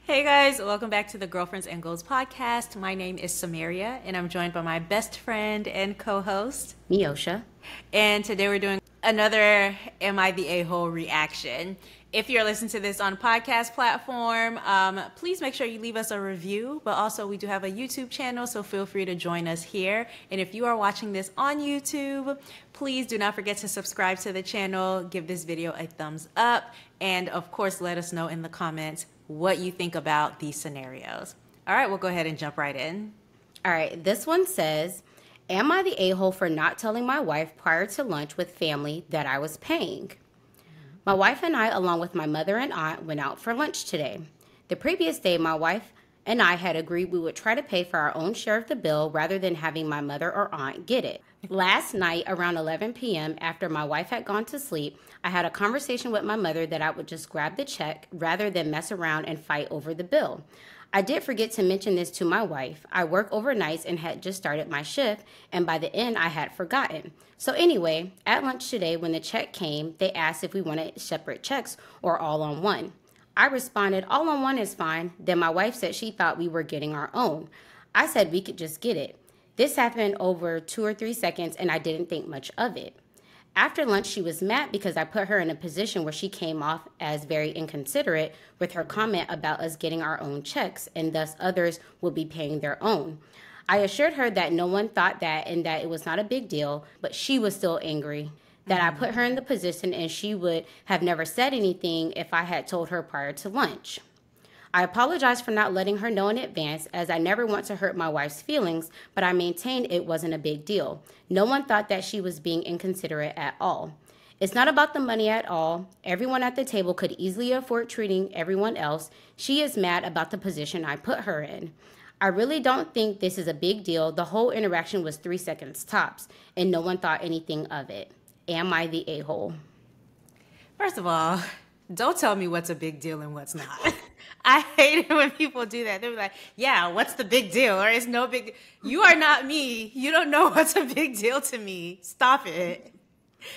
Hey guys, welcome back to the Girlfriends and Goals podcast. My name is Samaria and I'm joined by my best friend and co-host. Miosha. And today we're doing another Am I the A-hole reaction. If you're listening to this on a podcast platform, please make sure you leave us a review. But also we do have a YouTube channel, so feel free to join us here. And if you are watching this on YouTube, please do not forget to subscribe to the channel, give this video a thumbs up, and of course let us know in the comments what you think about these scenarios. All right, we'll go ahead and jump right in. All right, this one says, am I the a-hole for not telling my wife prior to lunch with family that I was paying? My wife and I, along with my mother and aunt, went out for lunch today. The previous day, my wife and I had agreed we would try to pay for our own share of the bill rather than having my mother or aunt get it. Last night, around 11 p.m., after my wife had gone to sleep, I had a conversation with my mother that I would just grab the check rather than mess around and fight over the bill. I did forget to mention this to my wife. I work overnights and had just started my shift, and by the end, I had forgotten. So anyway, at lunch today, when the check came, they asked if we wanted separate checks or all on one. I responded, all on one is fine. Then my wife said she thought we were getting our own. I said we could just get it. This happened over 2 or 3 seconds, and I didn't think much of it. After lunch, she was mad because I put her in a position where she came off as very inconsiderate with her comment about us getting our own checks, and thus others would be paying their own. I assured her that no one thought that and that it was not a big deal, but she was still angry that I put her in the position and she would have never said anything if I had told her prior to lunch. I apologize for not letting her know in advance, as I never want to hurt my wife's feelings, but I maintained it wasn't a big deal. No one thought that she was being inconsiderate at all. It's not about the money at all. Everyone at the table could easily afford treating everyone else. She is mad about the position I put her in. I really don't think this is a big deal. The whole interaction was 3 seconds tops, and no one thought anything of it. Am I the a-hole? First of all, don't tell me what's a big deal and what's not. I hate it when people do that. They're like, yeah, what's the big deal? Or it's no big. You are not me. You don't know what's a big deal to me. Stop it.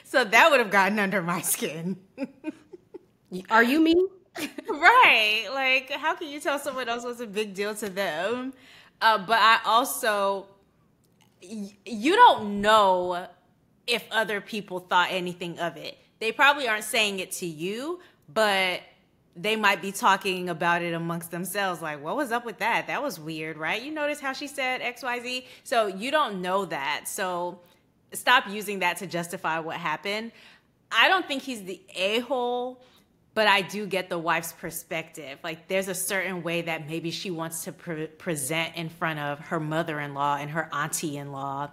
So that would have gotten under my skin. Are you me? Right. Like, how can you tell someone else what's a big deal to them? But I also, you don't know if other people thought anything of it. They probably aren't saying it to you, but they might be talking about it amongst themselves. Like, what was up with that? That was weird, right? You notice how she said XYZ? So you don't know that. So stop using that to justify what happened. I don't think he's the a-hole, but I do get the wife's perspective. Like, there's a certain way that maybe she wants to present in front of her mother-in-law and her auntie-in-law,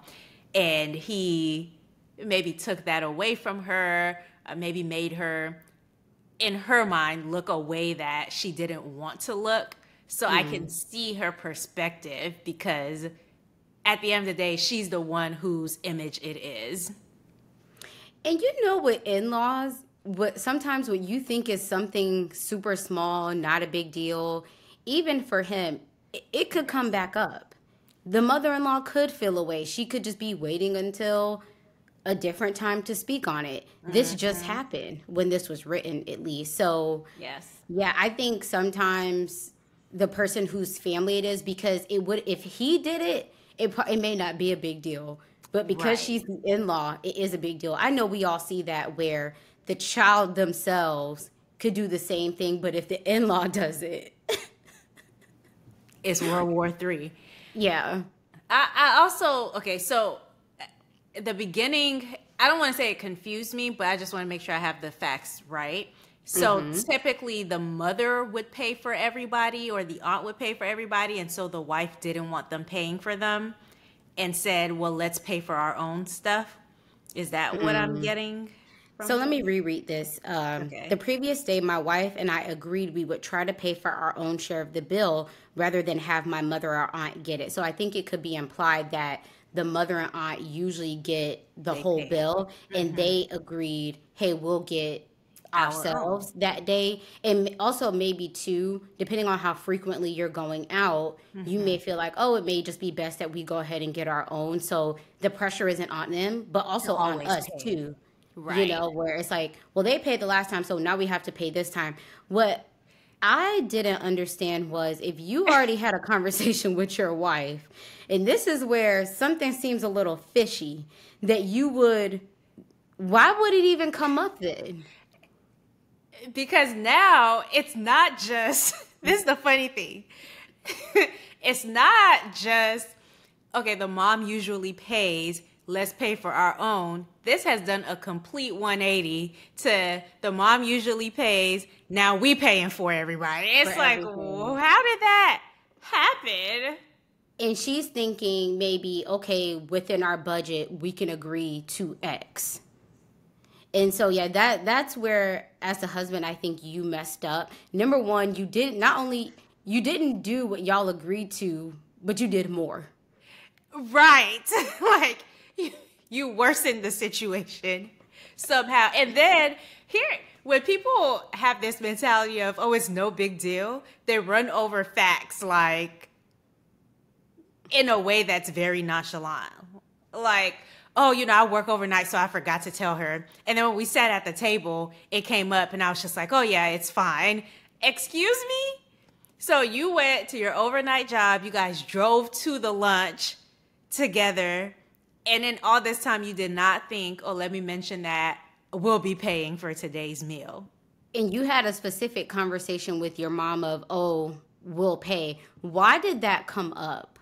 and he maybe took that away from her, maybe made her, in her mind, look a way that she didn't want to look. So I can see her perspective, because at the end of the day, she's the one whose image it is. And you know, with in-laws, sometimes what you think is something super small, not a big deal, even for him, it could come back up. The mother-in-law could feel away. She could just be waiting until a different time to speak on it. This just happened when this was written, at least. So Yes. yeah, I think sometimes the person whose family it is, because it would, if he did it, it may not be a big deal, but because Right. she's the in-law, it is a big deal. I know we all see that, where the child themselves could do the same thing, but if the in-law does it, It's World War III. yeah. I also, okay, so the beginning, I don't want to say it confused me, but I just want to make sure I have the facts right. So typically the mother would pay for everybody, or the aunt would pay for everybody, and so the wife didn't want them paying for them and said, well, let's pay for our own stuff. Is that what I'm getting from So let me reread this. Okay. The previous day, my wife and I agreed we would try to pay for our own share of the bill rather than have my mother or aunt get it. So I think it could be implied that the mother and aunt usually get the They whole pay. bill, and they agreed, hey, we'll get Our ourselves that day. And also maybe too, depending on how frequently you're going out, you may feel like, oh, it may just be best that we go ahead and get our own, so the pressure isn't on them, but also on always us pay. too. You Right. know, where it's like, well, they paid the last time, so now we have to pay this time. What I didn't understand was if you already had a conversation with your wife, and this is where something seems a little fishy, that you would, why would it even come up then? Because now it's not just, this is the funny thing. It's not just, okay, the mom usually pays, let's pay for our own. This has done a complete 180 to the mom usually pays, now we paying for everybody. It's For like, everything. how did that happen? And she's thinking maybe, okay, within our budget, we can agree to X. And so yeah, that's where as a husband I think you messed up. Number one, you didn't not only you didn't do what y'all agreed to, but you did more. Right. Like you worsen the situation somehow. And then here, when people have this mentality of, oh, it's no big deal, they run over facts like in a way that's very nonchalant. Like, oh, I work overnight, so I forgot to tell her. And then when we sat at the table, it came up and I was just like, oh yeah, it's fine. Excuse me? So you went to your overnight job, you guys drove to the lunch together, and then all this time you did not think, oh, let me mention that we'll be paying for today's meal. And you had a specific conversation with your mom of, oh, we'll pay. Why did that come up?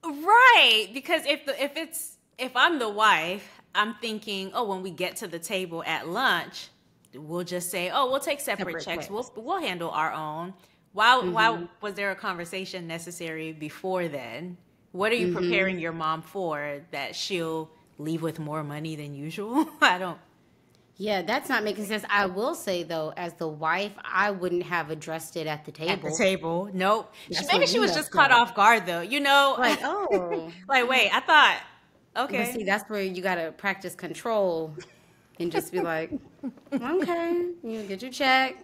Right, because if I'm the wife, I'm thinking, oh, when we get to the table at lunch, we'll just say, oh, we'll take separate checks. We'll handle our own. Why was there a conversation necessary before then? What are you preparing your mom for, that she'll leave with more money than usual? I don't. Yeah, that's not making sense. I will say though, as the wife, I wouldn't have addressed it at the table. At the table, nope. That's Maybe what she you was just messed caught up. off guard though. Like, oh. Like, wait, I thought, But okay. see, that's where you gotta practice control and just be like, okay, get your check.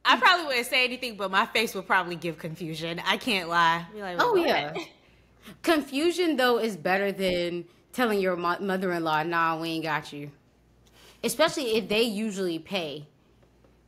I probably wouldn't say anything, but my face would probably give confusion. I can't lie. Be like, Oh what? yeah. Confusion though is better than telling your mother-in-law, nah, we ain't got you. Especially if they usually pay.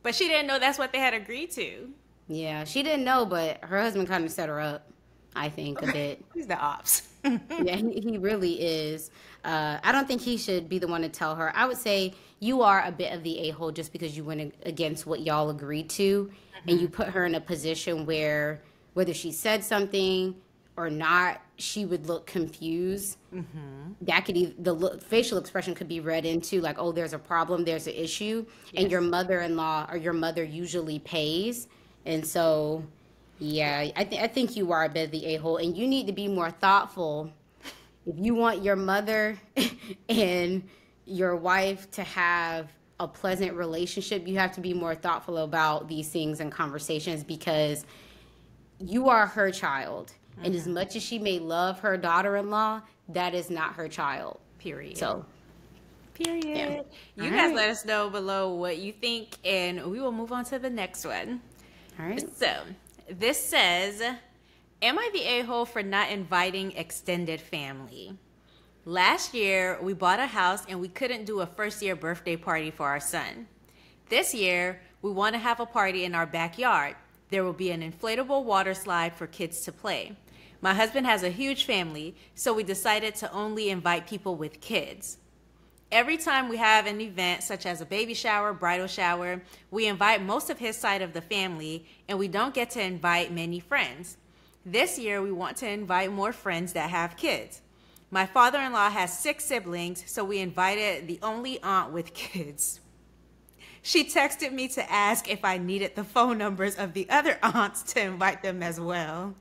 But she didn't know that's what they had agreed to. Yeah, she didn't know, but her husband kind of set her up, I think, a bit. He's the ops. Yeah, he really is. I don't think he should be the one to tell her. I would say you are a bit of the a-hole just because you went against what y'all agreed to, and you put her in a position where whether she said something or not, she would look confused. That could the facial expression could be read into like, oh, there's a problem, there's an issue, and your mother-in-law or your mother usually pays, and so. Yeah, I think you are a bit of the a-hole, and you need to be more thoughtful. If you want your mother and your wife to have a pleasant relationship, you have to be more thoughtful about these things and conversations because you are her child. And as much as she may love her daughter-in-law, that is not her child. Period. So, Period. yeah. You All guys right. let us know below what you think, and we will move on to the next one. All right. So, this says, am I the a-hole for not inviting extended family? Last year, we bought a house and we couldn't do a first-year birthday party for our son. This year, we want to have a party in our backyard. There will be an inflatable water slide for kids to play. My husband has a huge family, so we decided to only invite people with kids. Every time we have an event such as a baby shower, bridal shower, we invite most of his side of the family and we don't get to invite many friends. This year we want to invite more friends that have kids. My father-in-law has 6 siblings, so we invited the only aunt with kids. She texted me to ask if I needed the phone numbers of the other aunts to invite them as well.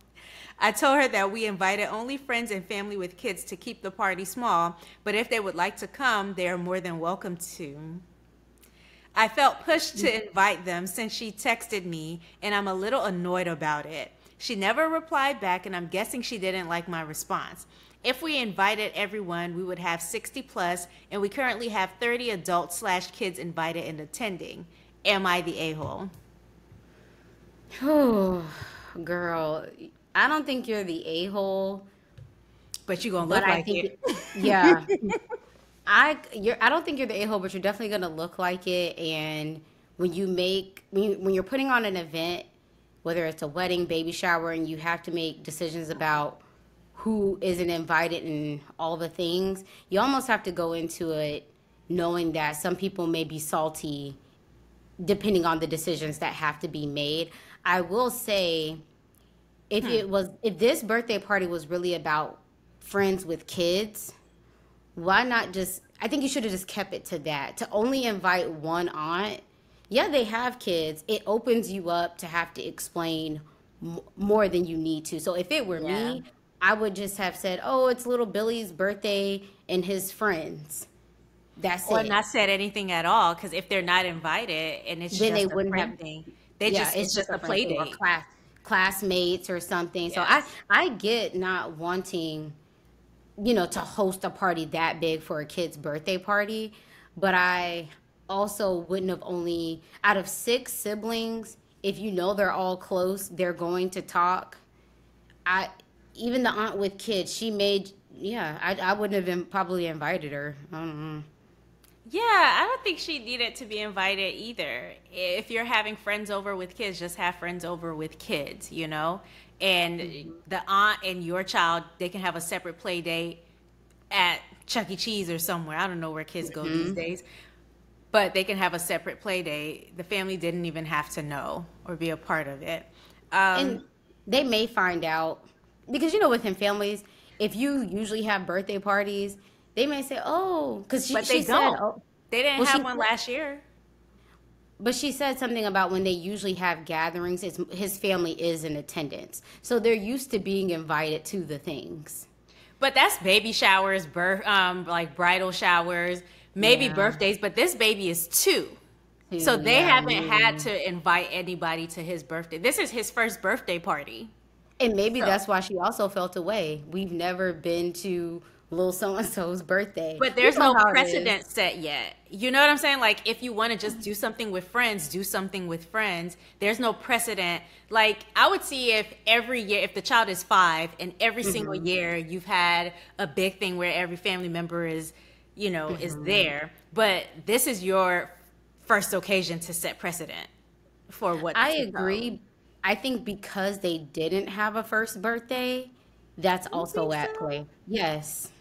I told her that we invited only friends and family with kids to keep the party small, but if they would like to come, they are more than welcome to. I felt pushed to invite them since she texted me, and I'm a little annoyed about it. She never replied back, and I'm guessing she didn't like my response. If we invited everyone, we would have 60 plus, and we currently have 30 adults/kids invited and attending. Am I the a-hole? Oh, girl, I don't think you're the a-hole, But you gonna but look I like think, it. yeah. I don't think you're the a-hole, but you're definitely gonna look like it. And when you're putting on an event, whether it's a wedding, baby shower, and you have to make decisions about who isn't invited and all the things, you almost have to go into it knowing that some people may be salty depending on the decisions that have to be made. I will say, if this birthday party was really about friends with kids, why not just, I think you should have just kept it to that. To only invite one aunt, yeah, they have kids. It opens you up to have to explain more than you need to. So if it were Yeah. me, I would just have said, "Oh, it's little Billy's birthday and his friends." That's Or it. not said anything at all, because if they're not invited and it's Then they just a wouldn't have. friend thing, they Yeah, just it's it's just just a a friend play thing or date. classmates or something. So I Yes. I get not wanting, to host a party that big for a kid's birthday party, but I also wouldn't have only out of six siblings, if you know they're all close, they're going to talk. I Even the aunt with kids, she made yeah, I wouldn't have probably invited her. I don't know. Yeah, I don't think she needed to be invited either. If you're having friends over with kids, just have friends over with kids, you know? And the aunt and your child, they can have a separate play date at Chuck E. Cheese or somewhere. I don't know where kids go these days, but they can have a separate play date. The family didn't even have to know or be a part of it. And they may find out because within families, if you usually have birthday parties, they may say, "Oh," because But they she said, don't. "Oh." They didn't Well, have one last year. she said something about when they usually have gatherings, his family is in attendance, so they're used to being invited to the things. But that's baby showers, like bridal showers, maybe Yeah, birthdays. But this baby is 2, so too. they Yeah, haven't had maybe. to invite anybody to his birthday. This is his first birthday party. And maybe So, that's why she also felt away. We've never been to little so and so's birthday. but You there's know no how it is. precedent set yet. You know what I'm saying? Like, if you want to just do something with friends, do something with friends. There's no precedent. Like, I would see if every year, if the child is 5 and every single Hmm. year you've had a big thing where every family member is Hmm. there. But this is your first occasion to set precedent for what I to come. agree. I think because they didn't have a first birthday, that's You think also so? at play. Yes.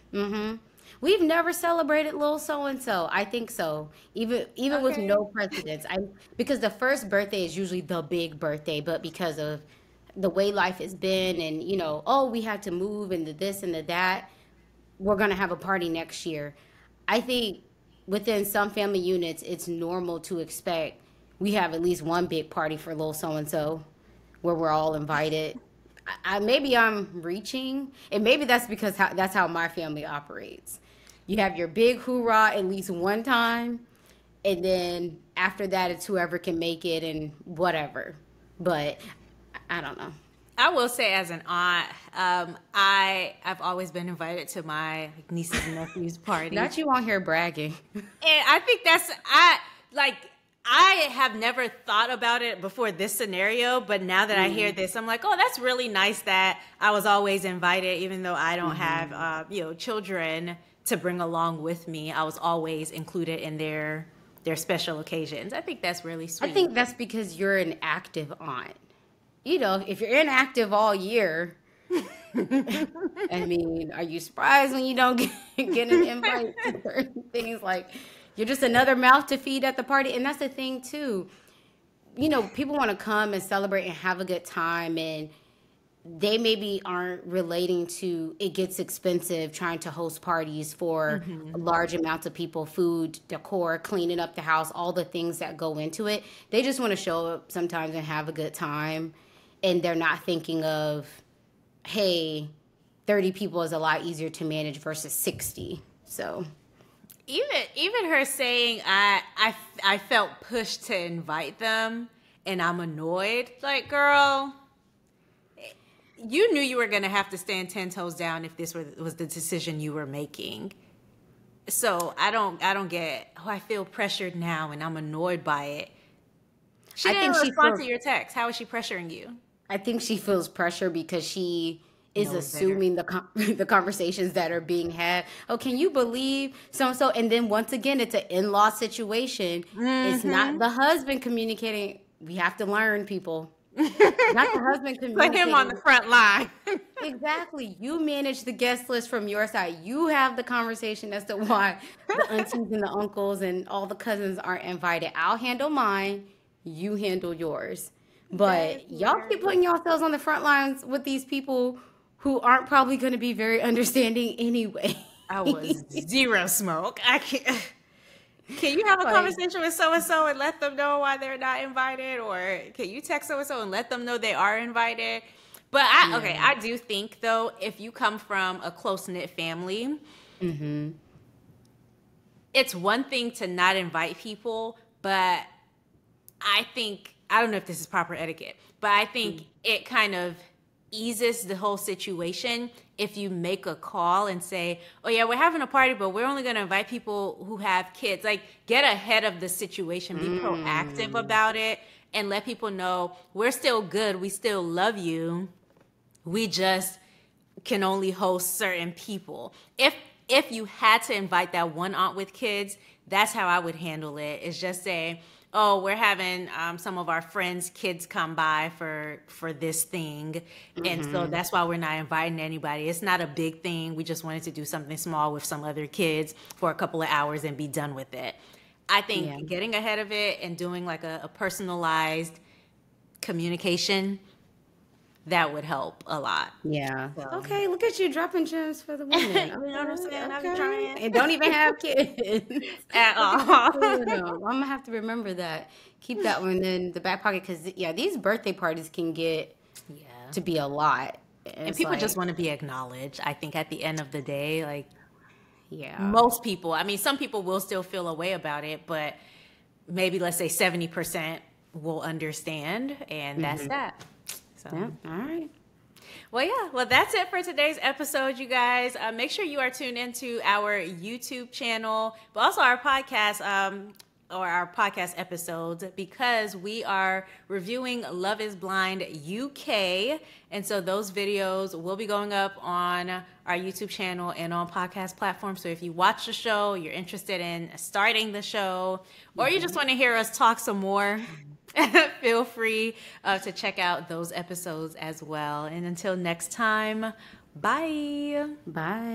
We've never celebrated little so and so. I think so. Even with Okay. no precedence. I Because the first birthday is usually the big birthday, but because of the way life has been and oh, we had to move and the this and the that, we're going to have a party next year. I think within some family units, it's normal to expect we have at least one big party for little so and so where we're all invited. Maybe I'm reaching, and maybe that's because that's how my family operates. You have your big hoorah at least one time, and then after that, it's whoever can make it and whatever. But I don't know. I will say, as an aunt, I've always been invited to my nieces and nephews' parties. Not you on here bragging. And I think I have never thought about it before this scenario, but now that I hear this, I'm like, oh, that's really nice that I was always invited, even though I don't have children to bring along with me. I was always included in their special occasions. I think that's really I sweet. think that's because you're an active aunt. If you're inactive all year, I mean, are you surprised when you don't get an invite to certain things? Like, you're just another mouth to feed at the party. And that's the thing, too. People want to come and celebrate and have a good time. And they maybe aren't relating to it gets expensive trying to host parties for large amounts of people, food, decor, cleaning up the house, all the things that go into it. They just want to show up sometimes and have a good time. And they're not thinking of, hey, 30 people is a lot easier to manage versus 60. So, Even her saying I felt pushed to invite them and I'm annoyed. Like, girl, you knew you were gonna have to stand 10 toes down if this was the decision you were making. So I don't get. Oh, I feel pressured now and I'm annoyed by it. She I didn't think she respond feels to your text. How is she pressuring you? I think she feels pressure because she is No better. assuming the conversations that are being had. Oh, can you believe so and so? And then once again, it's an in-law situation. It's not Mm-hmm. the husband communicating. We have to learn, people. Not the husband Put him on the communicating. front line. Exactly. You manage the guest list from your side. You have the conversation as to why the aunties and the uncles and all the cousins aren't invited. I'll handle mine. You handle yours. That is But y'all keep hilarious. putting yourselves on the front lines with these people who aren't probably going to be very understanding anyway. I was zero smoke. I can't. Can you have a Like, conversation with so and so and let them know why they're not invited, or can you text so and so and let them know they are invited? But yeah. I do think though, if you come from a close knit family, Mm-hmm. it's one thing to not invite people, but I don't know if this is proper etiquette, but I think it kind of eases the whole situation if you make a call and say, "Oh yeah, we're having a party, but we're only going to invite people who have kids." Like, get ahead of the situation, be proactive Mm. about it, and let people know we're still good, we still love you. We just can only host certain people. If you had to invite that one aunt with kids, that's how I would handle it. Is just say, "Oh, we're having some of our friends' kids come by for this thing, and so Mm-hmm. that's why we're not inviting anybody. It's not a big thing. We just wanted to do something small with some other kids for a couple of hours and be done with it." I Yeah. think getting ahead of it and doing like a personalized communication, that would help a lot. Yeah. So, Okay, look at you dropping gems for the women. you know what I'm Okay, saying? I be okay. trying And don't even have kids. at Look at you all. doing them. I'm gonna have to remember that. Keep that one in the back pocket because yeah, these birthday parties can get Yeah. to be a lot. And And it's people just like, want to be acknowledged. I think at the end of the day, like yeah. most people, I mean, some people will still feel a way about it, but maybe let's say 70% will understand, and that's Hmm. that. So. Yeah. All right. Well, yeah. Well, that's it for today's episode, you guys. Make sure you are tuned into our YouTube channel, but also our podcast, or our podcast episodes, because we are reviewing Love is Blind UK. And so those videos will be going up on our YouTube channel and on podcast platforms. So if you watch the show, you're interested in starting the show, or you just want to hear us talk some more, feel free to check out those episodes as well. And until next time, bye. Bye.